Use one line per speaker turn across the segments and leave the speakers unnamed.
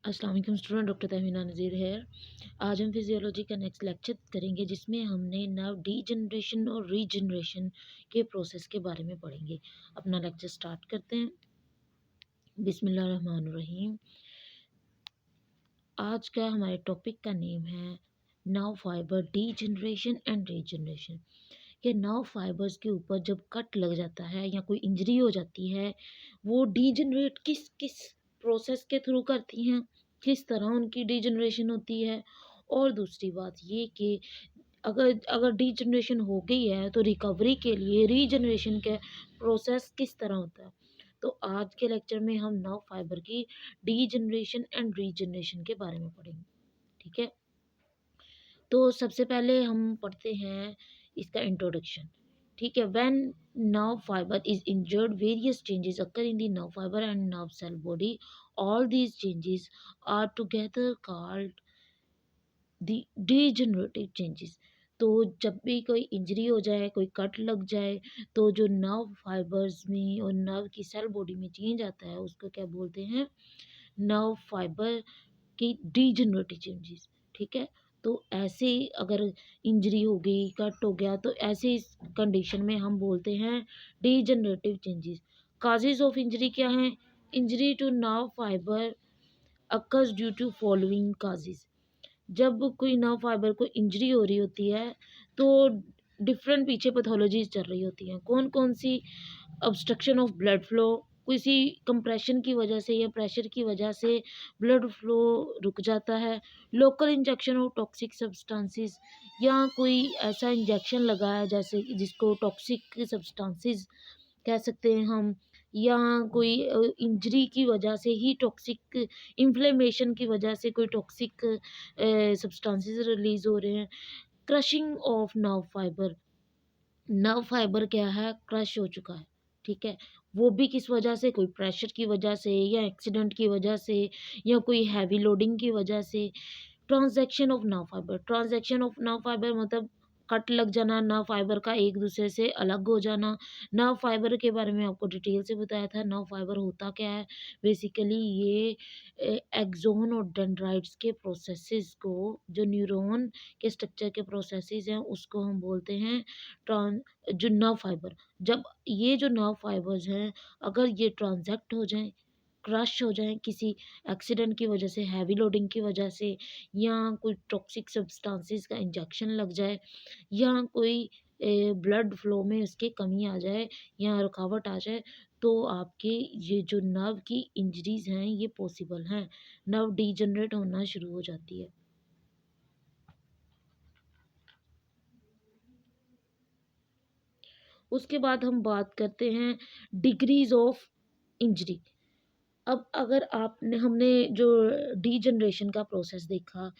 अस्सलाम वालेकुम student, doctor Tahmina नज़ीर है। आज हम फिजियोलॉजी का नेक्स्ट लेक्चर करेंगे जिसमें हमने नर्व डीजनरेशन और रीजनरेशन के प्रोसेस के बारे में पढ़ेंगे। अपना लेक्चर स्टार्ट करते हैं। बिस्मिल्लाहिर्रहमानिर्रहीम। आज का हमारे टॉपिक का नेम है nerve fibre degeneration and regeneration. ये नर्व फाइबर्स के ऊपर जब कट लग जाता है या कोई इंजरी हो जाती है, वो डीजनरेट किस किस प्रोसेस के थ्रू करती हैं, किस तरह उनकी डीजनरेशन होती है। और दूसरी बात ये कि अगर अगर डीजनरेशन हो गई है तो रिकवरी के लिए रीजनरेशन का प्रोसेस किस तरह होता है। तो आज के लेक्चर में हम नर्व फाइबर की डीजनरेशन एंड रीजनरेशन के बारे में पढ़ेंगे। ठीक है, तो सबसे पहले हम पढ़ते हैं इसका इंट्रोडक्शन। ठीक है, when nerve fibre is injured various changes occur in the nerve fibre and nerve cell body. All these changes are together called the degenerative changes. तो जब भी कोई इंजरी हो जाए, कोई कट लग जाए, तो जो नर्व फाइबर्स में और नर्व की सेल बॉडी में चेंज आता है उसको क्या बोलते हैं, नर्व फाइबर की डीजनरेटिव चेंजेस। ठीक है, तो ऐसे अगर इंजरी हो गई, कट हो गया, तो ऐसे कंडीशन में हम बोलते हैं degenerative changes. Causes of injury क्या हैं? Injury to nerve fibre occurs due to following causes. जब कोई नर्व फाइबर को इंजरी हो रही होती है तो डिफरेंट पीछे पैथोलॉजीज चल रही होती हैं। कौन कौन सी? ऑब्स्ट्रक्शन ऑफ ब्लड फ्लो, किसी कंप्रेशन की वजह से या प्रेशर की वजह से ब्लड फ्लो रुक जाता है। Local injection of toxic substances, या कोई ऐसा इंजेक्शन लगा है जैसे जिसको टॉक्सिक सब्सटेंसेस कह सकते हैं हम, या कोई इंजरी की वजह से ही टॉक्सिक इन्फ्लेमेशन की वजह से कोई टॉक्सिक सब्सटेंसेस रिलीज हो रहे हैं। Crushing of nerve fibre, nerve fibre क्या है, क्रश हो चुका है। ठीक है, वो भी किस वजह से? कोई प्रेशर की वजह से या एक्सीडेंट की वजह से या कोई हैवी लोडिंग की वजह से। Transaction of nerve fibre, transaction of nerve fibre मतलब कट लग जाना, नर्व फाइबर का एक दूसरे से अलग हो जाना। नर्व फाइबर के बारे में आपको डिटेल से बताया था। नर्व फाइबर होता क्या है? बेसिकली ये एक्सोन और डेंड्राइट्स के प्रोसेसेस को, जो न्यूरॉन के स्ट्रक्चर के प्रोसेसेस हैं, उसको हम बोलते हैं ट्रांस जो नर्व फाइबर। जब ये जो नर्व फाइबर्स हैं, अगर ये ट्रांजैक्ट हो जाएं, क्रश हो जाएं किसी एक्सीडेंट की वजह से, हैवी लोडिंग की वजह से, या कोई टॉक्सिक सब्सटेंसेस का इंजेक्शन लग जाए, या कोई ब्लड फ्लो में उसकी कमी आ जाए या रुकावट आ जाए, तो आपके ये जो नर्व की इंजरीज हैं ये पॉसिबल हैं। नर्व डीजनरेट होना शुरू हो जाती है। उसके बाद हम बात करते हैं डिग्रीज ऑफ इंजरी। अब अगर आपने हमने जो डीजनरेशन का प्रोसेस देखा,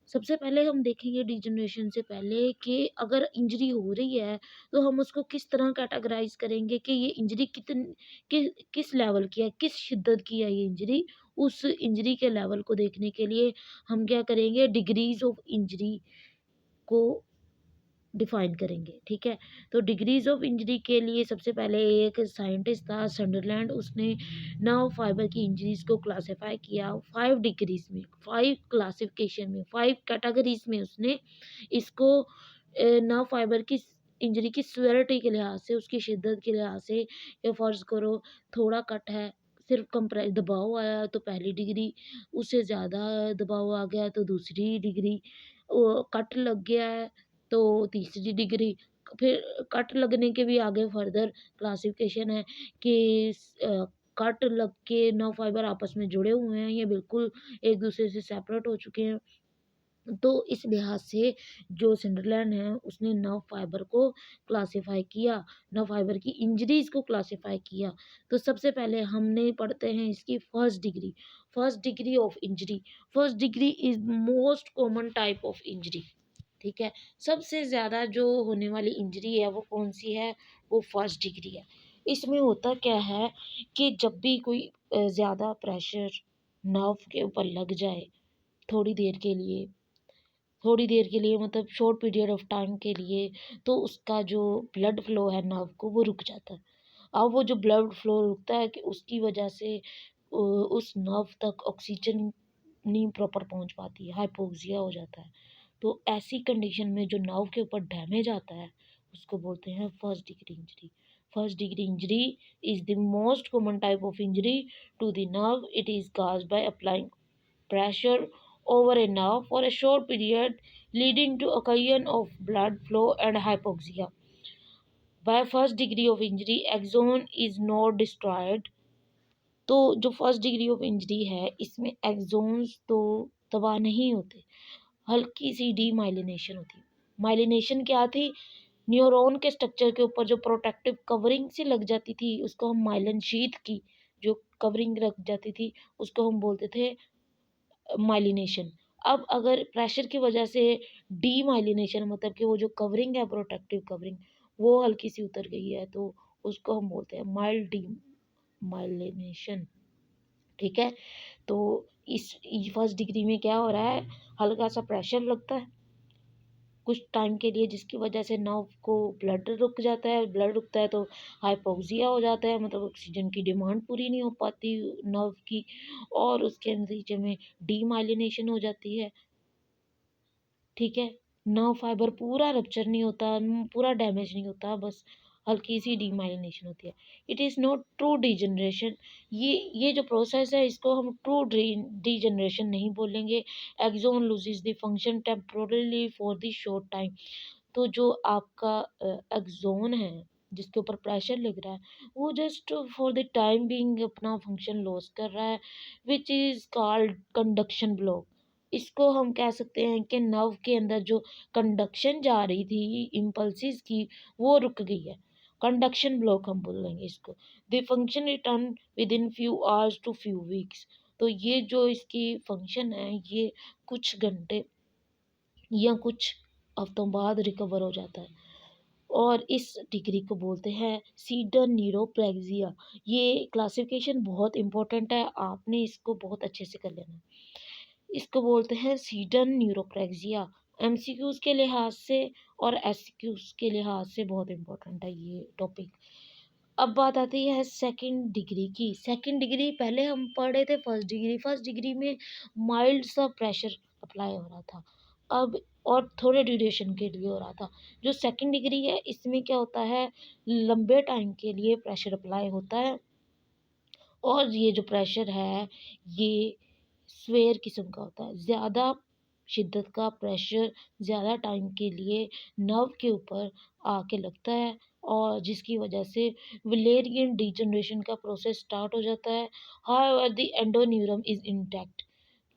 सबसे पहले हम देखेंगे डीजनरेशन से पहले कि अगर इंजरी हो रही है तो हम उसको किस तरह कैटेगराइज करेंगे कि ये इंजरी किस लेवल की है, किस शिद्दत की है ये इंजरी। उस इंजरी के लेवल को देखने के लिए हम क्या करेंगे, डिग्रीज ऑफ इंजरी को डिफाइन करेंगे। ठीक है, तो डिग्रीज ऑफ इंजरी के लिए सबसे पहले एक साइंटिस्ट था संडरलैंड, उसने नर्व फाइबर की इंजरीज को क्लासिफाई किया 5 डिग्रीज में, 5 क्लासिफिकेशन में, 5 कैटेगरीज में। उसने इसको नर्व फाइबर की इंजरी की सिवियरिटी के लिहाज से, उसकी शिद्दत के लिहाज से, या फर्ज करो थोड़ा कट है, सिर्फ कंप्रेस दबाव आया तो पहली डिग्री, उससे ज़्यादा दबाव आ गया तो दूसरी डिग्री, कट लग गया है तो तीसरी डिग्री। फिर कट लगने के भी आगे फर्दर क्लासिफिकेशन है कि कट लग के नर्व फाइबर आपस में जुड़े हुए हैं, ये बिल्कुल एक दूसरे से सेपरेट हो चुके हैं। तो इस लिहाज से जो सिंडरलैंड है उसने नर्व फाइबर को क्लासिफाई किया, नर्व फाइबर की इंजरीज को क्लासिफाई किया। तो सबसे पहले हमने पढ़ते हैं इसकी first degree. First degree of injury, first degree is most common type of injury. ठीक है, सबसे ज़्यादा जो होने वाली इंजरी है वो कौन सी है? वो फर्स्ट डिग्री है। इसमें होता क्या है कि जब भी कोई ज़्यादा प्रेशर नर्व के ऊपर लग जाए थोड़ी देर के लिए, थोड़ी देर के लिए मतलब शॉर्ट पीरियड ऑफ टाइम के लिए, तो उसका जो ब्लड फ्लो है नर्व को वो रुक जाता है। अब वो जो ब्लड फ्लो रुकता है कि उसकी वजह से उस नर्व तक ऑक्सीजन नींद प्रॉपर पहुंच पाती है, हाइपोक्सिया हो जाता है। तो ऐसी कंडीशन में जो नर्व के ऊपर डैमेज आता है उसको बोलते हैं first degree injury. First degree injury is the most common type of injury to the nerve. It is caused by applying pressure over a nerve for a short period, leading to occurrence of blood flow and hypoxia. By first degree of injury, axon is not destroyed। तो जो first degree of injury है इसमें exons तो तबाह नहीं होते, हल्की सी demyelination होती है। माइलिनेशन क्या थी? न्यूरॉन के स्ट्रक्चर के ऊपर जो प्रोटेक्टिव कवरिंग सी लग जाती थी उसको हम माइलिन शीथ की जो कवरिंग लग जाती थी उसको हम बोलते थे माइलिनेशन। अब अगर प्रेशर की वजह से डीमाइलिनेशन मतलब कि वो जो कवरिंग है प्रोटेक्टिव कवरिंग वो हल्की सी उतर गई है तो उसको हम बोलते हैं माइल्ड डीमाइलिनेशन। ठीक है, तो इस फर्स्ट डिग्री में क्या हो रहा है, हल्का सा प्रेशर लगता है कुछ टाइम के लिए जिसकी वजह से नर्व को ब्लड रुक जाता है, ब्लड रुकता है तो हाइपोक्सिया हो जाता है, मतलब ऑक्सीजन की डिमांड पूरी नहीं हो पाती नर्व की, और उसके नतीजे में डीमाइलिनेशन हो जाती है। ठीक है, नर्व फाइबर पूरा रप्चर नहीं होता, पूरा डैमेज नहीं होता, बस हल्की सी डीमाइलिनेशन होती है। It is not true degeneration. ये जो प्रोसेस है इसको हम ट्रू डीजनरेशन नहीं बोलेंगे। Axon loses the function temporarily for the short time. तो जो आपका एक्सोन है जिसके ऊपर प्रेशर लग रहा है वो just for the time being अपना फंक्शन लॉस कर रहा है, which is called conduction block. इसको हम कह सकते हैं कि नर्व के अंदर जो कंडक्शन जा रही थी इम्पल्सिस की वो रुक गई है, कंडक्शन ब्लॉक हम बोलेंगे इसको। The function return within few hours to few weeks. तो ये जो इसकी फंक्शन है ये कुछ घंटे या कुछ हफ्तों बाद रिकवर हो जाता है, और इस डिग्री को बोलते हैं सीडर न्यूरोप्लेक्सिया। ये क्लासिफिकेशन बहुत इंपॉर्टेंट है, आपने इसको बहुत अच्छे से कर लेना। इसको बोलते हैं सीडन न्यूरोप्लेक्सिया। एमसीक्यूज के लिहाज से और एसक्यूज के लिहाज से बहुत इंपॉर्टेंट है ये टॉपिक। अब बात आती है सेकंड डिग्री की। सेकंड डिग्री पहले हम पढ़े थे फर्स्ट डिग्री। फर्स्ट डिग्री में माइल्ड सा प्रेशर अप्लाई हो रहा था, अब और थोड़े ड्यूरेशन के लिए हो रहा था। जो सेकंड डिग्री है इसमें क्या होता है, लंबे टाइम के लिए प्रेशर अप्लाई होता है, और ये जो प्रेशर है ये स्वेयर किस्म का होता है, ज़्यादा शिद्दत का प्रेशर ज़्यादा टाइम के लिए नर्व के ऊपर आके लगता है, और जिसकी वजह से वलेरियन डीजनरेशन का प्रोसेस स्टार्ट हो जाता है। However the endoneurium is intact.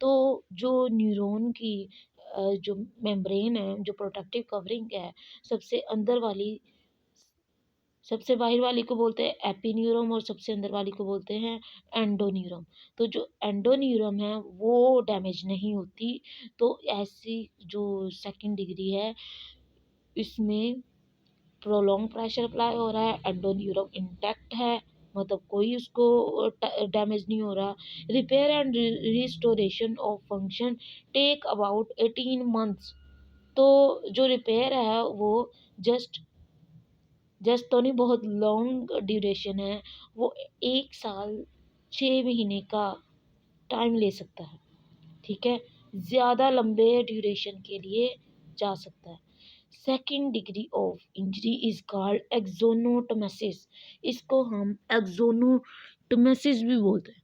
तो जो न्यूरॉन की जो मेम्ब्रेन है, जो प्रोटेक्टिव कवरिंग है, सबसे अंदर वाली सबसे बाहर वाली को बोलते हैं एपिन्यूरम और सबसे अंदर वाली को बोलते हैं एंडोन्यूरम। तो जो एंडोन्यूरम है वो डैमेज नहीं होती। तो ऐसी जो सेकंड डिग्री है इसमें प्रोलॉन्ग प्रेशर अप्लाई हो रहा है, एंडोन्यूरम इंटैक्ट है, मतलब कोई उसको डैमेज नहीं हो रहा। Repair and restoration of function take about 18 months. तो जो रिपेयर है वो जस्ट जस्ट तो नहीं, बहुत लॉन्ग ड्यूरेशन है, वो 1 साल 6 महीने का टाइम ले सकता है। ठीक है, ज़्यादा लंबे ड्यूरेशन के लिए जा सकता है। Second degree of injury is called axonotmesis. इसको हम एक्सोनोटोमेसिस भी बोलते हैं।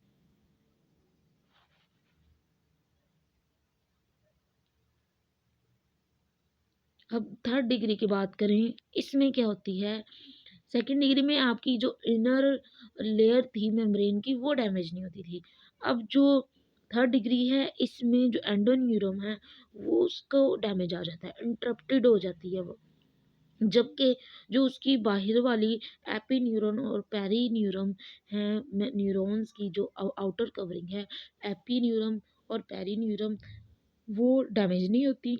अब थर्ड डिग्री की बात करें, इसमें क्या होती है, सेकेंड डिग्री में आपकी जो इनर लेयर थी मेम्ब्रेन की वो डैमेज नहीं होती थी। अब जो थर्ड डिग्री है इसमें जो एंडोन्यूरम है वो उसको डैमेज आ जाता है, इंटरप्टेड हो जाती है वो, जबकि जो उसकी बाहर वाली एपी न्यूरॉन और पेरी न्यूरम है, न्यूरॉन्स की जो आउटर कवरिंग है एपी न्यूरम और पेरी न्यूरम वो डैमेज नहीं होती।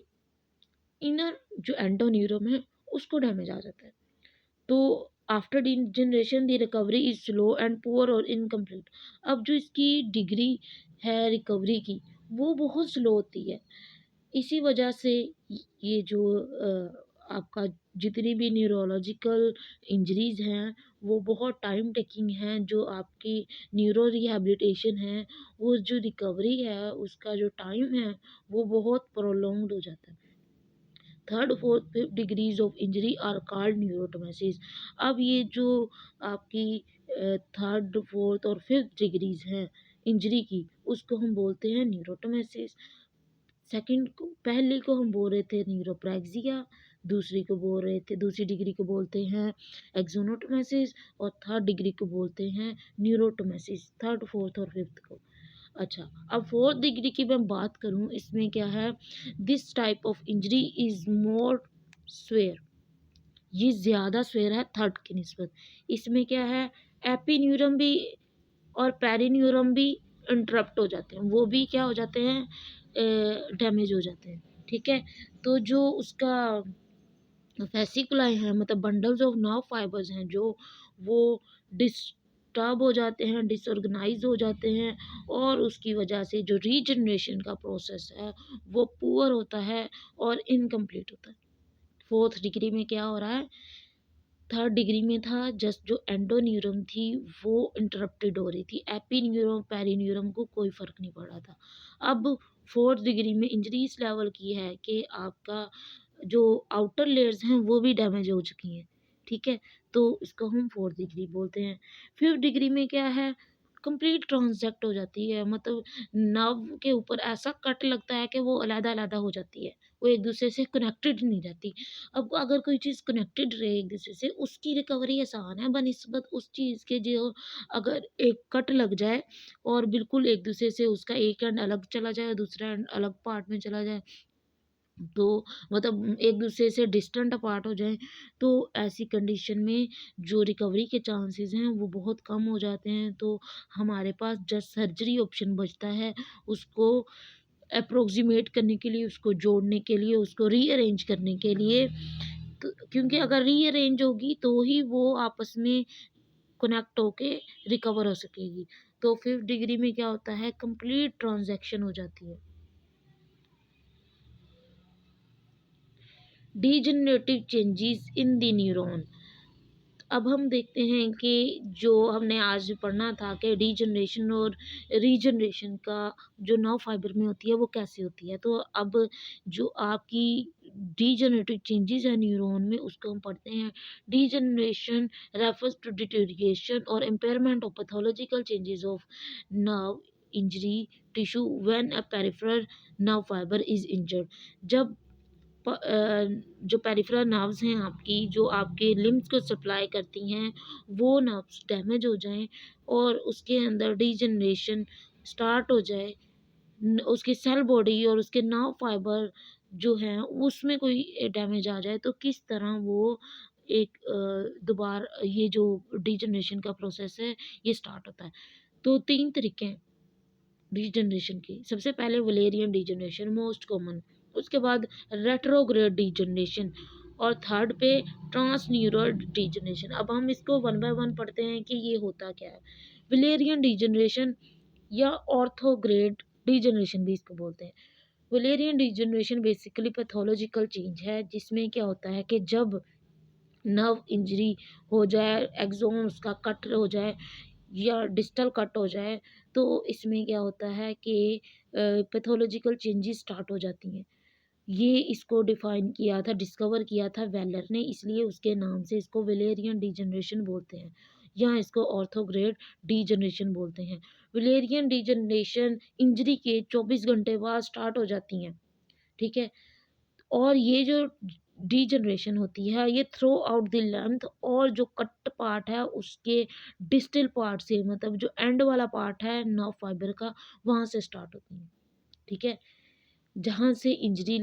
इनर जो एंडोन्यूरम है उसको डैमेज आ जाता है। तो after generation the recovery is slow and poor और इनकम्प्लीट। अब जो इसकी डिग्री है रिकवरी की वो बहुत स्लो होती है। इसी वजह से ये जो आपका जितनी भी न्यूरोलॉजिकल इंजरीज़ हैं, वो बहुत टाइम टेकिंग हैं, जो आपकी न्यूरो रिहैबिलिटेशन है, वो जो रिकवरी है, उसका जो टाइम है, वो बहुत प्रोलॉन्ग्ड हो जाता है। Third, fourth, fifth degrees of injury are called neurotmesis. अब ये जो आपकी थर्ड, फोर्थ और फिफ्थ डिग्रीज़ हैं इंजरी की, उसको हम बोलते हैं न्यूरोटोमेसिस। सेकंड को, पहले को हम बोल रहे थे न्यूरोप्रैक्सिया, दूसरी को बोल रहे थे, दूसरी डिग्री को बोलते हैं एक्सोनोटोमेसिस, और थर्ड डिग्री को बोलते हैं न्यूरोटोमेसिस, थर्ड, फोर्थ और फिफ्थ को। अच्छा, अब फोर्थ डिग्री की मैं बात करूं, इसमें क्या है, this type of injury is more swear, ये ज़्यादा स्वेयर है थर्ड की निस्बत। इसमें क्या है, एपिन्यूरम भी और पेरिन्यूरम भी इंटरप्ट हो जाते हैं, वो भी क्या हो जाते हैं, डैमेज हो जाते हैं। ठीक है, तो जो उसका वेसिकुलाई हैं, मतलब बंडल्स ऑफ नर्व फाइबर्स हैं, जो वो डिस्टर्ब हो जाते हैं, डिसऑर्गेनाइज हो जाते हैं, और उसकी वजह से जो रीजनरेशन का प्रोसेस है, वो पुअर होता है और इनकम्प्लीट होता है। फोर्थ डिग्री में क्या हो रहा है, थर्ड डिग्री में था जस्ट जो एंडोन्यूरम थी वो इंटरप्टेड हो रही थी, एपिन्यूरम पेरिन्यूरम को कोई फ़र्क नहीं पड़ रहा था। अब फोर्थ डिग्री में इंजरी इस लेवल की है कि आपका जो आउटर लेयर्स हैं वो भी डैमेज हो चुकी हैं। ठीक है, तो इसको हम फोर्थ डिग्री बोलते हैं। फिफ्थ डिग्री में क्या है, कंप्लीट ट्रांसजेक्ट हो जाती है, मतलब नर्व के ऊपर ऐसा कट लगता है कि वो अलग-अलग हो जाती है, वो एक दूसरे से कनेक्टेड नहीं रहती। अब अगर कोई चीज़ कनेक्टेड रहे एक दूसरे से, उसकी रिकवरी आसान है बनिस्बत उस चीज़ के जो, अगर एक कट लग जाए और बिल्कुल एक दूसरे से उसका एक एंड अलग चला जाए और दूसरा एंड अलग पार्ट में चला जाए, तो मतलब एक दूसरे से डिस्टेंट अपार्ट हो जाए, तो ऐसी कंडीशन में जो रिकवरी के चांसेस हैं वो बहुत कम हो जाते हैं। तो हमारे पास जस्ट सर्जरी ऑप्शन बचता है, उसको अप्रोक्सीमेट करने के लिए, उसको जोड़ने के लिए, उसको रीअरेंज करने के लिए। तो क्योंकि अगर रीअरेंज होगी तो ही वो आपस में कनेक्ट होके रिकवर हो सकेगी। तो फिफ्थ डिग्री में क्या होता है, कंप्लीट ट्रांजैक्शन हो जाती है। Degenerative changes in the neuron. अब हम देखते हैं कि जो हमने आज पढ़ना था कि डीजनरेशन और रीजनरेशन का जो नर्व फाइबर में होती है वो कैसे होती है, तो अब जो आपकी डीजनरेटिव चेंजेस है न्यूरॉन में, उसको हम पढ़ते हैं। डीजनरेशन रेफर्स टू डिटेरिएशन और impairment of pathological changes of nerve injury tissue when a peripheral nerve fibre is injured. जब जो पेरिफेरल नर्व्स हैं आपकी, जो आपके लिम्स को सप्लाई करती हैं, वो नर्व्स डैमेज हो जाएँ और उसके अंदर डीजनरेशन स्टार्ट हो जाए, उसकी सेल बॉडी और उसके नर्व फाइबर जो हैं उसमें कोई डैमेज आ जाए, तो किस तरह वो एक दोबारा ये जो डीजनरेशन का प्रोसेस है ये स्टार्ट होता है। तो 3 तरीके हैं डीजनरेशन की। सबसे पहले वलेरियन डीजनरेशन मोस्ट कॉमन, उसके बाद रेट्रोग्रेड डीजनरेशन, और थर्ड पे ट्रांसन्यूरल डीजनरेशन। अब हम इसको वन बाय वन पढ़ते हैं कि ये होता क्या है। वलेरियन डीजनरेशन या ऑर्थोग्रेड डीजनरेशन भी इसको बोलते हैं। Valerian degeneration basically pathological change है, जिसमें क्या होता है कि जब नर्व इंजरी हो जाए, एक्सोन उसका कट हो जाए या डिस्टल कट हो जाए, तो इसमें क्या होता है कि पैथोलॉजिकल चेंजेस स्टार्ट हो जाती हैं। ये इसको डिफाइन किया था, डिस्कवर किया था वेलर ने, इसलिए उसके नाम से इसको वेलेरियन डीजनरेशन बोलते हैं, या इसको ऑर्थोग्रेड डीजनरेशन बोलते हैं। वेलेरियन डीजनरेशन इंजरी के 24 घंटे बाद स्टार्ट हो जाती हैं। ठीक है, और ये जो डीजनरेशन होती है ये थ्रू आउट द लेंथ, और जो कट पार्ट है उसके डिस्टल पार्ट से, मतलब जो एंड वाला पार्ट है नर्व फाइबर का, वहाँ से स्टार्ट होती है। ठीक है, जहाँ से इंजरी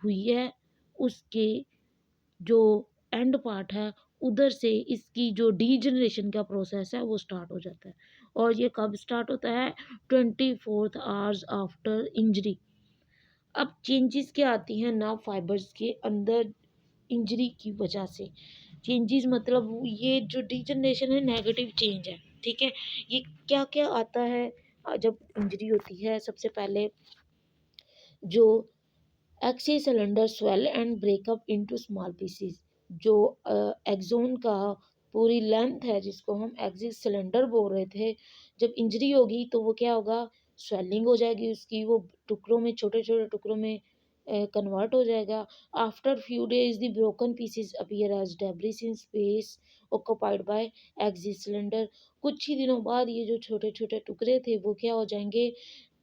हुई है उसके जो एंड पार्ट है, उधर से इसकी जो डीजनरेशन का प्रोसेस है वो स्टार्ट हो जाता है। और ये कब स्टार्ट होता है, 24 आवर्स आफ्टर इंजरी। अब चेंजेस क्या आती हैं नर्व फाइबर्स के अंदर इंजरी की वजह से। चेंजेस मतलब ये जो डीजनरेशन है नेगेटिव चेंज है। ठीक है, ये क्या क्या आता है जब इंजरी होती है। सबसे पहले जो axis cylinder swell and break up into small pieces. जो एक्सोन का पूरी लेंथ है जिसको हम एक्सिस सिलेंडर बोल रहे थे, जब इंजरी होगी तो वो क्या होगा, स्वेलिंग हो जाएगी उसकी, वो टुकड़ों में, छोटे छोटे टुकड़ों में कन्वर्ट हो जाएगा। After few days the broken pieces appear as debris in space occupied by axis cylinder. कुछ ही दिनों बाद ये जो छोटे छोटे टुकड़े थे वो क्या हो जाएंगे,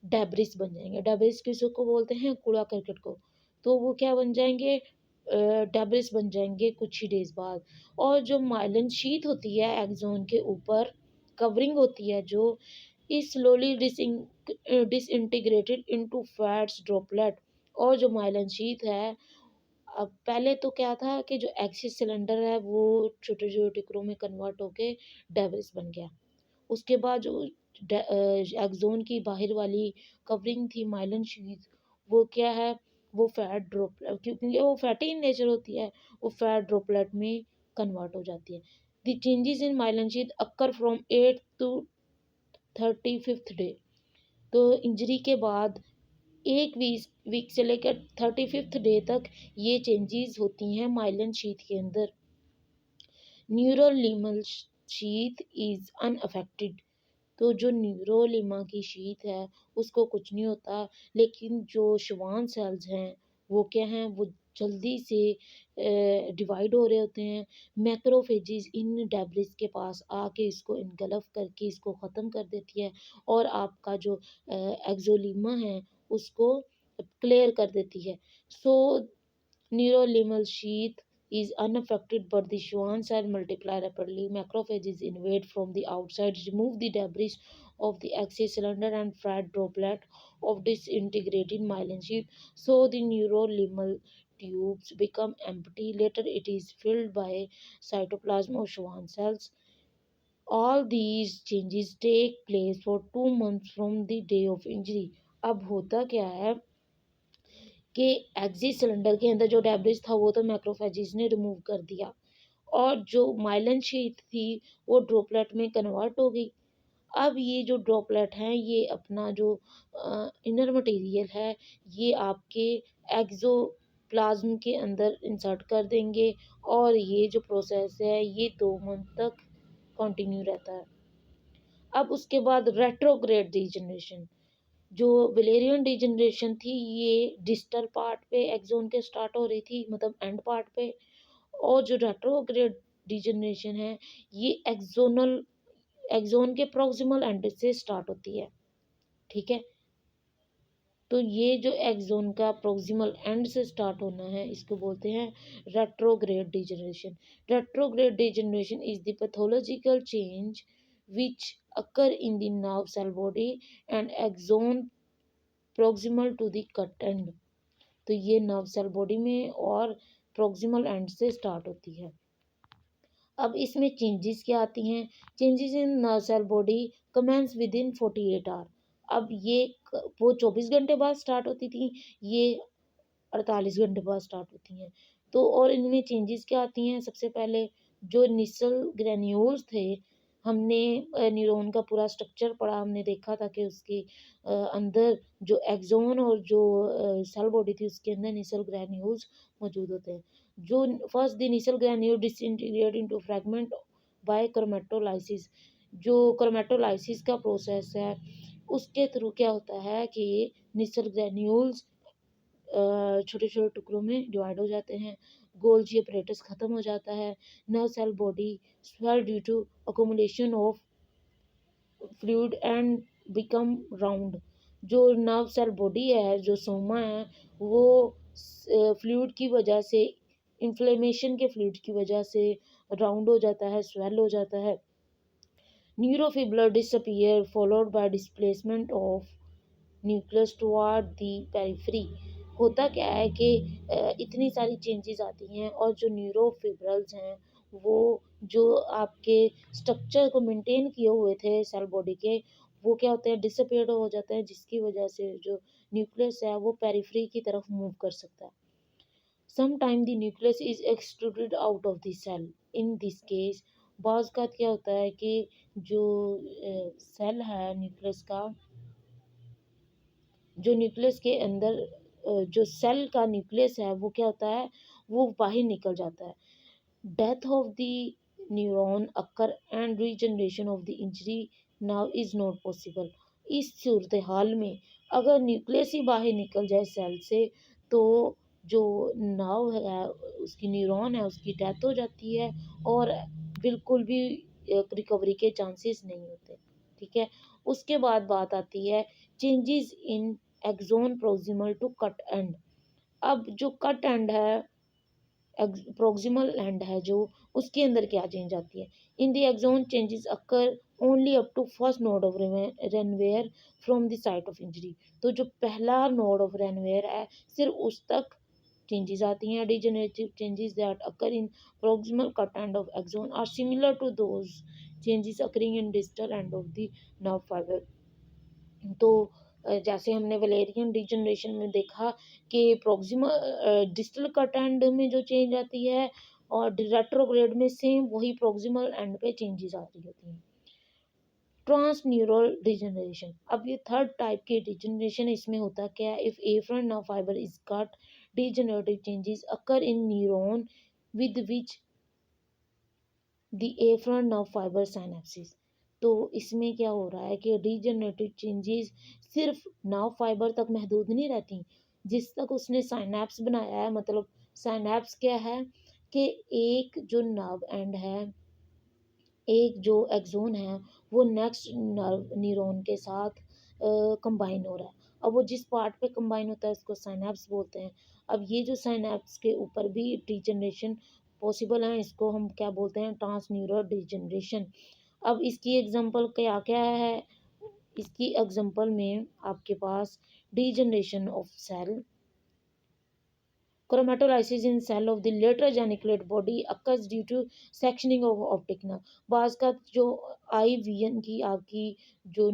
डेब्रिस बन जाएंगे। डेब्रिस किसको बोलते हैं, कूड़ा करकट को। तो वो क्या बन जाएंगे, डेब्रिस बन जाएंगे कुछ ही डेज बाद। और जो माइलिन शीट होती है एक्सोन के ऊपर, कवरिंग होती है जो, is slowly disintegrated into fats droplet. और जो माइलिन शीट है, अब पहले तो क्या था कि जो एक्सिस सिलेंडर है वो छोटे छोटे टुकड़ों में कन्वर्ट होके डेब्रिस बन गया। उसके बाद जो एक्सोन की बाहर वाली कवरिंग थी माइलिन शीट, वो क्या है, वो फैट ड्रॉपलेट, क्योंकि वो फैटी इन नेचर होती है, वो फैट ड्रॉपलेट में कन्वर्ट हो जाती है। The changes in myelin sheath occur from 8 to 35th day. तो इंजरी के बाद एक वीक से लेकर 35th डे तक ये चेंजेस होती हैं माइलिन शीट के अंदर। न्यूरोलिमल शीथ इज अनअफेक्टेड। तो जो न्यूरोलिमा की शीत है उसको कुछ नहीं होता, लेकिन जो श्वान सेल्स हैं वो क्या हैं, वो जल्दी से डिवाइड हो रहे होते हैं। मैक्रोफेजिस इन डेब्रिस के पास आके इसको इनगल्फ करके इसको ख़त्म कर देती है, और आपका जो एक्सोलीमा है उसको क्लियर कर देती है। सो Neurolimal sheath is unaffected, but the Schwann cell multiply rapidly. Macrophages invade from the outside, remove the debris of the axis cylinder and fat droplet of disintegrated myelin sheath. So the neurolimal tubes become empty. Later, it is filled by cytoplasm of Schwann cells. All these changes take place for 2 months from the day of injury. अब होता क्या है कि axis cylinder के अंदर जो debris था वो तो मैक्रोफेजिस ने रिमूव कर दिया, और जो माइलिन शीट थी वो ड्रॉपलेट में कन्वर्ट हो गई। अब ये जो ड्रॉपलेट हैं ये अपना जो इनर मटेरियल है ये आपके एक्सोप्लाज्म के अंदर इंसर्ट कर देंगे, और ये जो प्रोसेस है ये 2 मंथ तक कंटिन्यू रहता है। अब उसके बाद रेट्रोग्रेड रीजनरेशन। जो वेलेरियन डिजनरेशन थी ये डिस्टल पार्ट पे एक्सोन के स्टार्ट हो रही थी, मतलब एंड पार्ट पे। और जो रेट्रोग्रेड डिजनरेशन है ये एक्सोन के प्रोक्सिमल एंड से स्टार्ट होती है। ठीक है, तो ये जो एक्सोन का प्रोक्सिमल एंड से स्टार्ट होना है इसको बोलते हैं retrograde degeneration. Retrograde degeneration is the pathological change which occur in the nerve cell body and axon proximal to the cut end। तो ये नर्व सेल बॉडी में और प्रोक्सिमल एंड से स्टार्ट होती है। अब इसमें चेंजेस क्या आती हैं, changes in nerve cell body commence within 48 hour. अब ये वो 24 घंटे बाद स्टार्ट होती थी, ये 48 घंटे बाद स्टार्ट होती हैं। तो और इनमें चेंजेस क्या आती हैं, सबसे पहले जो निसल ग्रेन्यूल्स थे, हमने न्यूरॉन का पूरा स्ट्रक्चर पढ़ा, हमने देखा था कि उसके अंदर जो एक्सोन और जो सेल बॉडी थी उसके अंदर निसल ग्रेन्यूल्स मौजूद होते हैं। जो first the Nissl granule disintegrate into fragment by chromatolysis. जो क्रोमेटोलाइसिस का प्रोसेस है उसके थ्रू क्या होता है कि निसल ग्रेन्यूल्स छोटे छोटे टुकड़ों में डिवाइड हो जाते हैं, गोल्जी अपरेटस खत्म हो जाता है, nerve cell body swell due to accumulation of fluid and become round. जो नर्व सेल बॉडी है, जो सोमा है, वो फ्लूइड की वजह से, इन्फ्लेमेशन के फ्लूइड की वजह से राउंड हो जाता है, स्वेल हो जाता है। Neurofibril disappear followed by displacement of nucleus toward the periphery. होता क्या है कि इतनी सारी चेंजेस आती हैं, और जो न्यूरोफिब्रल्स हैं वो जो आपके स्ट्रक्चर को मेंटेन किए हुए थे सेल बॉडी के, वो क्या होते हैं, डिसअपियर हो जाते हैं, जिसकी वजह से जो न्यूक्लियस है वो पेरिफेरी की तरफ मूव कर सकता है। Sometimes the nucleus is extruded out of the cell. In this case, बाज़ का क्या होता है कि जो सेल है न्यूक्लियस का, जो न्यूक्लियस के अंदर जो सेल का न्यूक्लियस है वो क्या होता है, वो बाहर निकल जाता है। Death of the neuron occur and regeneration of the injury now is not possible. इस सूरत हाल में अगर न्यूक्लियस ही बाहर निकल जाए सेल से, तो जो नाव है, उसकी न्यूरॉन है, उसकी डेथ हो जाती है और बिल्कुल भी रिकवरी के चांसेस नहीं होते। ठीक है। उसके बाद बात आती है changes in axon proximal to cut end. अब जो कट एंड है, प्रोक्सिमल एंड है जो, उसके अंदर क्या चेंज आती है। In the axon changes occur only up to first node of Ranvier from the site of injury. तो जो पहला नोड ऑफ रेनवेयर है, सिर्फ उस तक चेंजेस आती हैं। Degenerative changes that occur in proximal cut end of axon are similar to those changes occurring in distal end of the nerve fibre. तो जैसे हमने वलेरियन डिजनरेशन में देखा कि प्रोक्सिमल डिस्टल कट एंड में जो चेंज आती है, और रेट्रोग्रेड में सेम वही प्रोक्सिमल एंड पे चेंजेस आ रही होती हैं। ट्रांस न्यूरल डिजनरेशन, अब ये थर्ड टाइप की डिजनरेशन, इसमें होता क्या है, if afferent nerve fibre is cut degenerative changes occur in neuron with which the afferent nerve fibre synapses. तो इसमें क्या हो रहा है कि डिजनरेटिव चेंजेस सिर्फ नर्व फाइबर तक महदूद नहीं रहती, जिस तक उसने साइनेप्स बनाया है। मतलब साइनेप्स क्या है कि एक जो नर्व एंड है, एक जो एक्सोन है, वो नेक्स्ट नर्व न्यूरॉन के साथ कंबाइन हो रहा है। अब वो जिस पार्ट पे कंबाइन होता है उसको साइनेप्स बोलते हैं। अब ये जो साइनेप्स के ऊपर भी डिजनरेशन पॉसिबल है, इसको हम क्या बोलते हैं, ट्रांस न्यूरल डिजनरेशन। अब इसकी एग्जांपल क्या क्या है, इसकी एग्जांपल में आपके पास degeneration of cell, chromatolysis in cell of the later geniculate body occurs due to sectioning of optic nerve। बाज का जो आई विजन की आपकी जो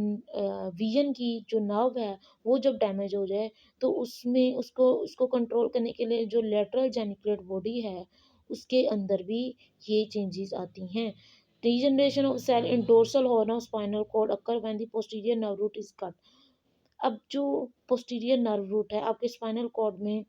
विजन की जो नर्व है, वो जब डैमेज हो जाए, तो उसमें उसको उसको कंट्रोल करने के लिए जो लेटरल जेनिकुलेट बॉडी है, उसके अंदर भी ये चेंजेस आती हैं। Regeneration of cell in dorsal horn of spinal cord occur when the posterior nerve root is cut. अब जो पोस्टीरियर नर्व रूट है आपके स्पाइनल कॉर्ड में,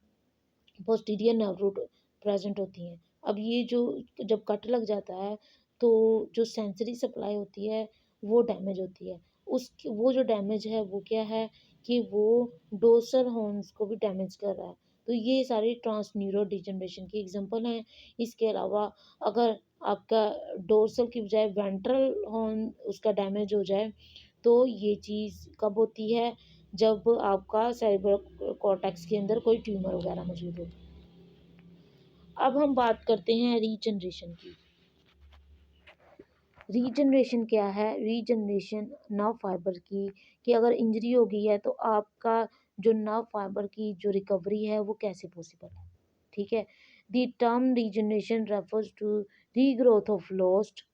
पोस्टीरियर नर्व रूट प्रेजेंट होती हैं। अब ये जो जब कट लग जाता है, तो जो सेंसरी सप्लाई होती है वो डैमेज होती है। उस वो जो डैमेज है वो क्या है कि वो डोर्सल हॉर्न्स को भी डैमेज कर रहा है। तो ये सारी ट्रांस न्यूरो डिजनरेशन की एग्जांपल हैं। इसके अलावा अगर आपका डोर्सल की बजाय वेंट्रल हॉर्न उसका डैमेज हो जाए, तो ये चीज़ कब होती है, जब आपका सेरेब्रल कॉर्टेक्स के अंदर कोई ट्यूमर वगैरह मौजूद हो। अब हम बात करते हैं रीजनरेशन की। रीजनरेशन क्या है, रीजनरेशन नर्व फाइबर की, कि अगर इंजरी हो गई है तो आपका जो नर्व फाइबर की जो रिकवरी है वो कैसे पॉसिबल है। ठीक है। The term regeneration refers to regrowth of lost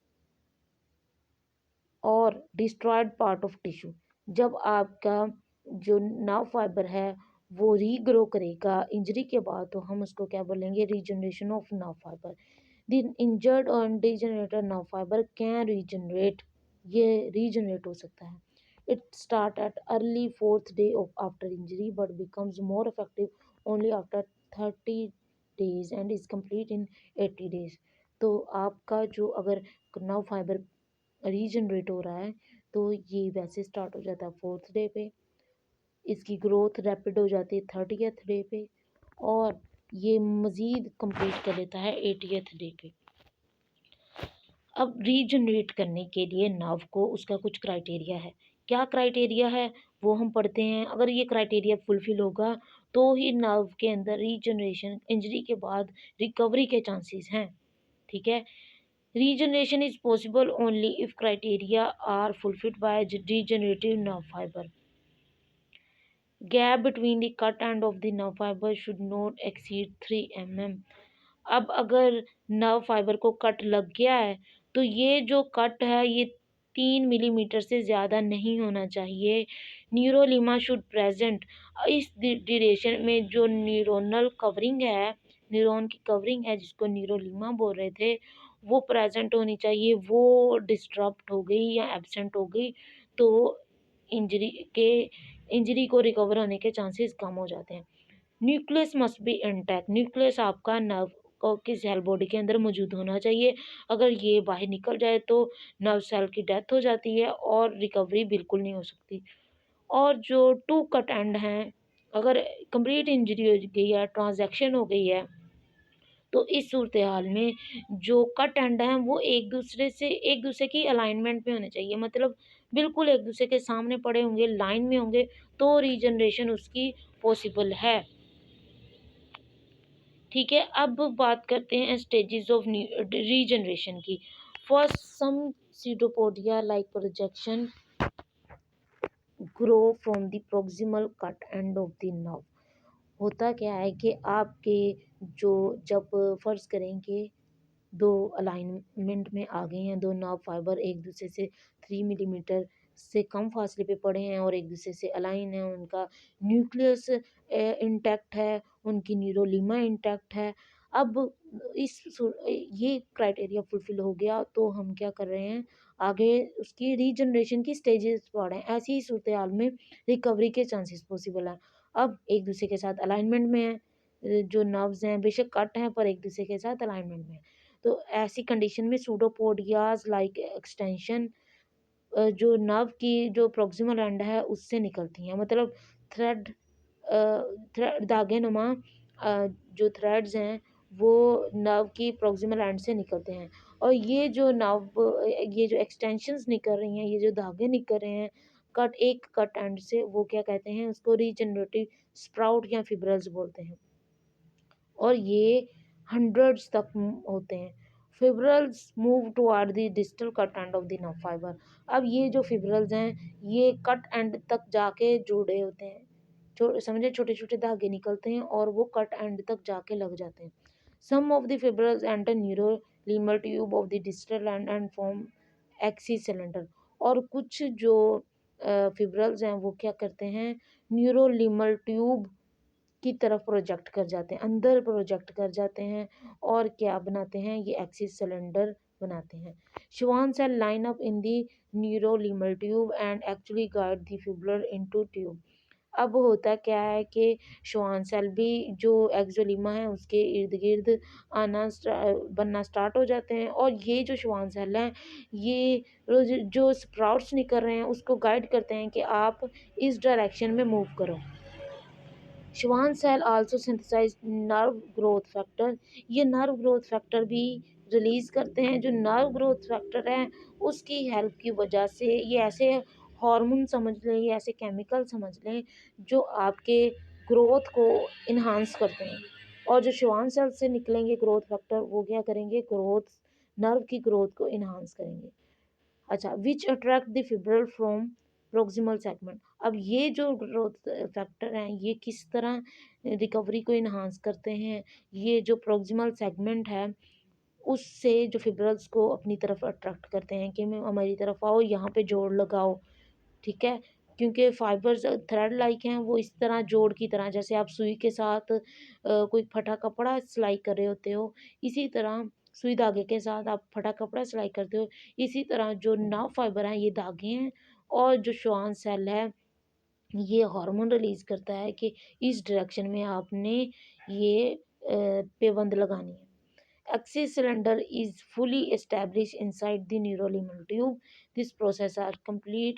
और डिस्ट्रॉयड पार्ट ऑफ टिश्यू। जब आपका जो नर्व फाइबर है वो रीग्रो करेगा इंजरी के बाद, तो हम उसको क्या बोलेंगे, regeneration of nerve fibre. The injured और degenerated nerve fibre can regenerate, ये रीजनरेट हो सकता है। It start at early fourth day of after injury but becomes more effective only after 30 days and is complete in 80 days। तो आपका जो अगर nerve fibre regenerate हो रहा है, तो ये वैसे स्टार्ट हो जाता है फोर्थ डे पे, इसकी ग्रोथ रैपिड हो जाती है 30th डे पे, और ये मज़ीद कंप्लीट कर लेता है 80th डे पे। अब रीजनरेट करने के लिए नर्व को उसका कुछ क्राइटेरिया है। क्या क्राइटेरिया है वो हम पढ़ते हैं। अगर ये क्राइटेरिया फुलफिल होगा तो ही नर्व के अंदर रीजनरेशन, इंजरी के बाद रिकवरी के चांसेस हैं। ठीक है। Regeneration is possible only if criteria are fulfilled by degenerative nerve fiber. Gap between the cut end of the nerve fiber should not exceed 3 mm. अब अगर नर्व फाइबर को cut लग गया है, तो ये जो कट है ये 3 मिलीमीटर से ज़्यादा नहीं होना चाहिए। न्यूरोलिमा शुड प्रेजेंट। इस ड्यूरेशन में जो न्यूरोनल कवरिंग है, न्यूरॉन की कवरिंग है जिसको न्यूरोलिमा बोल रहे थे, वो प्रेजेंट होनी चाहिए। वो डिस्टर्ब्ड हो गई या एब्सेंट हो गई तो इंजरी के इंजरी को रिकवर होने के चांसेस कम हो जाते हैं। Nucleus must be intact, nucleus आपका नर्व को की सेल बॉडी के अंदर मौजूद होना चाहिए। अगर ये बाहर निकल जाए तो नर्व सेल की डेथ हो जाती है और रिकवरी बिल्कुल नहीं हो सकती। और जो टू कट एंड हैं, अगर कंप्लीट इंजरी हो गई है, ट्रांजैक्शन हो गई है, तो इस सूरत हाल में जो कट एंड हैं वो एक दूसरे की अलाइनमेंट में होने चाहिए, मतलब बिल्कुल एक दूसरे के सामने पड़े होंगे, लाइन में होंगे, तो रीजनरेशन उसकी पॉसिबल है। ठीक है, अब बात करते हैं स्टेजेस ऑफ रीजनरेशन की। First, some pseudopodia like projection grow from the proximal cut end of the nerve. होता क्या है कि आपके जो जब फर्ज करेंगे दो अलाइनमेंट में आ गए हैं, दो नर्व फाइबर एक दूसरे से 3 मिलीमीटर से कम फासले पे पड़े हैं और एक दूसरे से अलाइन है, उनका न्यूक्लियस इंटैक्ट है, उनकी न्यूरोलीमा इंटैक्ट है। अब ये क्राइटेरिया फुलफिल हो गया तो हम क्या कर रहे हैं, आगे उसकी रीजनरेशन की स्टेजेस पढ़ रहे हैं। ऐसी ही सूरत हाल में रिकवरी के चांसेस पॉसिबल हैं। अब एक दूसरे के साथ अलाइनमेंट में है, जो नर्व्स हैं बेशक कट हैं पर एक दूसरे के साथ अलाइनमेंट में है। तो ऐसी कंडीशन में सूडोपोडियाज लाइक एक्सटेंशन जो नर्व की जो प्रोक्सिमल एंड है उससे निकलती हैं, मतलब थ्रेड धागे नुमा जो थ्रेड्स हैं वो नर्व की प्रोक्सिमल एंड से निकलते हैं। और ये जो एक्सटेंशंस निकल रही हैं, ये जो धागे निकल रहे हैं कट एंड से, वो क्या कहते हैं, उसको रीजनरेटिव स्प्राउट या फिब्रल्स बोलते हैं। और ये हंड्रेड्स तक होते हैं। Fibrils move toward the distal cut end of the nerve fibre. अब ये जो फिब्रल्स हैं ये कट एंड तक जाके जुड़े होते हैं, समझे, छोटे छोटे धागे निकलते हैं और वो कट एंड तक जाके लग जाते हैं। Some of the fibrils enter neurolemmal tube of the distal end form axis cylinder. और कुछ जो फिब्रल्स हैं वो क्या करते हैं, न्यूरोलीमल ट्यूब की तरफ प्रोजेक्ट कर जाते हैं, अंदर प्रोजेक्ट कर जाते हैं और क्या बनाते हैं, ये एक्सिस सिलेंडर बनाते हैं। Schwann cell line up in the neurolemmal tube and actually guide the fibril into tube. अब होता क्या है कि श्वान सेल भी जो एक्सोलीमा है उसके इर्द गिर्द बनना स्टार्ट हो जाते हैं और ये जो श्वान सेल हैं ये जो स्प्राउट्स निकल रहे हैं उसको गाइड करते हैं कि आप इस डायरेक्शन में मूव करो। Schwann cell also synthesize nerve growth factor. ये नर्व ग्रोथ फैक्टर भी रिलीज करते हैं। जो नर्व ग्रोथ फैक्टर है उसकी हेल्प की वजह से ये ऐसे हार्मोन समझ लें, ये ऐसे केमिकल समझ लें जो आपके ग्रोथ को इन्हांस करते हैं। और जो श्वान सेल से निकलेंगे ग्रोथ फैक्टर वो क्या करेंगे, नर्व की ग्रोथ को इन्हांस करेंगे। अच्छा, which attract the fibril from proximal segment. अब ये जो ग्रोथ फैक्टर हैं ये किस तरह रिकवरी को इन्हांस करते हैं, ये जो प्रोक्सिमल सेगमेंट है उससे जो फिब्रल्स को अपनी तरफ अट्रैक्ट करते हैं कि हमारी तरफ आओ, यहाँ पे जोड़ लगाओ। ठीक है, क्योंकि फाइबर्स थ्रेड लाइक हैं, वो इस तरह जोड़ की तरह, जैसे आप सुई के साथ कोई फटा कपड़ा सिलाई कर रहे होते हो, इसी तरह सुई धागे के साथ आप फटा कपड़ा सिलाई करते हो, इसी तरह जो नर्व फाइबर हैं ये धागे हैं। और जो श्वान सेल है ये हार्मोन रिलीज करता है कि इस डायरेक्शन में आपने ये पेबंद लगानी है। Axis cylinder is fully established inside the neurolimal tube. This process are complete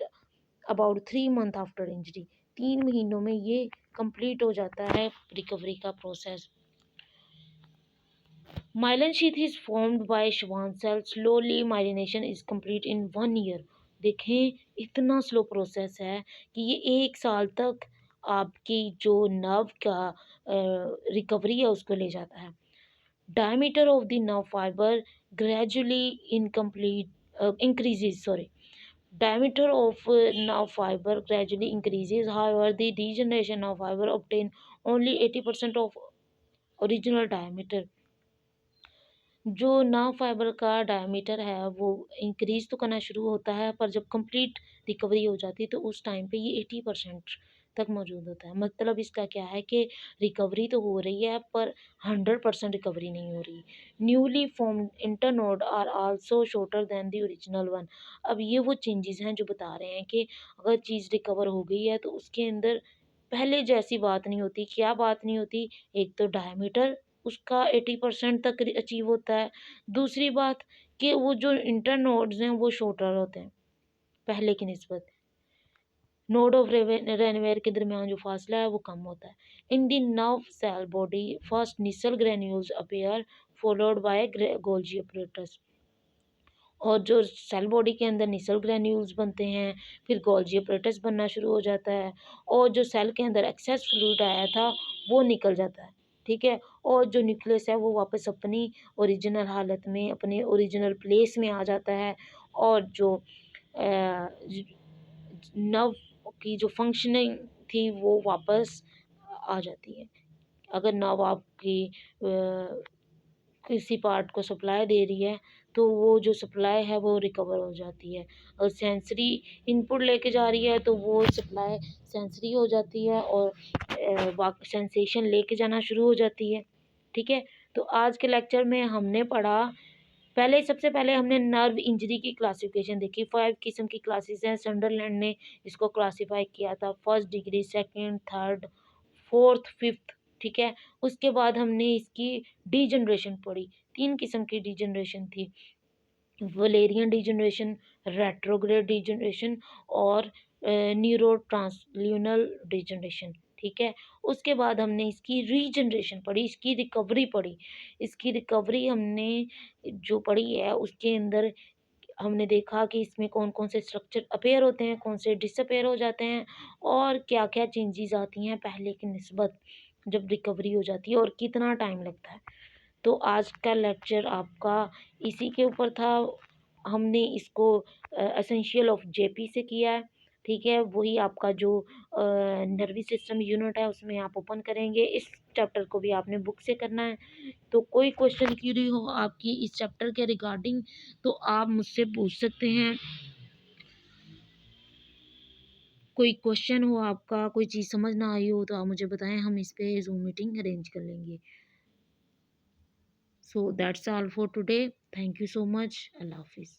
about 3 months after injury. 3 महीनों में ये कंप्लीट हो जाता है रिकवरी का process. Myelin sheath is formed by Schwann cell. Slowly myelination is complete in 1 year. देखें इतना slow process है कि ये 1 साल तक आपकी जो नर्व का रिकवरी है उसको ले जाता है। Diameter of the nerve fiber gradually increases. Diameter of nerve fiber gradually increases. However, the degeneration of fiber obtain only 80% of original diameter. जो नर्व फाइबर का डायमीटर है वो इंक्रीज तो करना शुरू होता है पर जब कंप्लीट रिकवरी हो जाती है तो उस टाइम पे ये 80% तक मौजूद होता है। मतलब इसका क्या है कि रिकवरी तो हो रही है पर 100% रिकवरी नहीं हो रही। Newly formed internode are also shorter than the original one. अब ये वो चेंजेस हैं जो बता रहे हैं कि अगर चीज़ रिकवर हो गई है तो उसके अंदर पहले जैसी बात नहीं होती। क्या बात नहीं होती? एक तो डायमीटर उसका 80% तक अचीव होता है। दूसरी बात कि वो जो इंटरनोड्स हैं वो शॉर्टर होते हैं पहले की निस्बत। नोड ऑफ रेनवेयर के दरमियान जो फासला है वो कम होता है। In the nerve cell body first Nissl granules appear followed by Golgi apparatus। और जो सेल बॉडी के अंदर निसल ग्रेन्यूल्स बनते हैं, फिर गोल्जी apparatus बनना शुरू हो जाता है, और जो सेल के अंदर एक्सेस फ्लूइड आया था वो निकल जाता है, ठीक है। और जो न्यूक्लियस है वो वापस अपनी ओरिजिनल हालत में, अपने ओरिजिनल प्लेस में आ जाता है। और जो नर्व की जो फंक्शनिंग थी वो वापस आ जाती है। अगर नर्व आपकी किसी पार्ट को सप्लाई दे रही है तो वो जो सप्लाई है वो रिकवर हो जाती है। और सेंसरी इनपुट लेके जा रही है तो वो सप्लाई सेंसरी हो जाती है और सेंसेशन लेके जाना शुरू हो जाती है, ठीक है। तो आज के लेक्चर में हमने पढ़ा, पहले सबसे पहले हमने नर्व इंजरी की क्लासिफिकेशन देखी। 5 किस्म की क्लासेस हैं, संडरलैंड ने इसको क्लासिफाई किया था, first degree, second, third, fourth, fifth, ठीक है। उसके बाद हमने इसकी डीजनरेशन पढ़ी। 3 किस्म की डीजनरेशन थी, वलेरियन डीजनरेशन, रेट्रोग्रेड डीजनरेशन और न्यूरोट्रांसल्यूनल डीजनरेशन, ठीक है। उसके बाद हमने इसकी रीजनरेशन पढ़ी, इसकी रिकवरी पढ़ी। इसकी रिकवरी हमने जो पढ़ी है उसके अंदर हमने देखा कि इसमें कौन कौन से स्ट्रक्चर अपेयर होते हैं, कौन से डिसअपेयर हो जाते हैं, और क्या क्या चेंजेस आती हैं पहले की निस्बत जब रिकवरी हो जाती है, और कितना टाइम लगता है। तो आज का लेक्चर आपका इसी के ऊपर था। हमने इसको एसेंशियल ऑफ जेपी से किया है, ठीक है। वही आपका जो नर्वस सिस्टम यूनिट है उसमें आप ओपन करेंगे। इस चैप्टर को भी आपने बुक से करना है। तो कोई क्वेश्चन क्यूरी हो आपकी इस चैप्टर के रिगार्डिंग तो आप मुझसे पूछ सकते हैं। कोई क्वेश्चन हो आपका, कोई चीज़ समझ ना आई हो तो आप मुझे बताएं, हम इस पे ज़ूम मीटिंग अरेंज कर लेंगे। So that's all for today. Thank you so much. अल्लाह हाफिज़।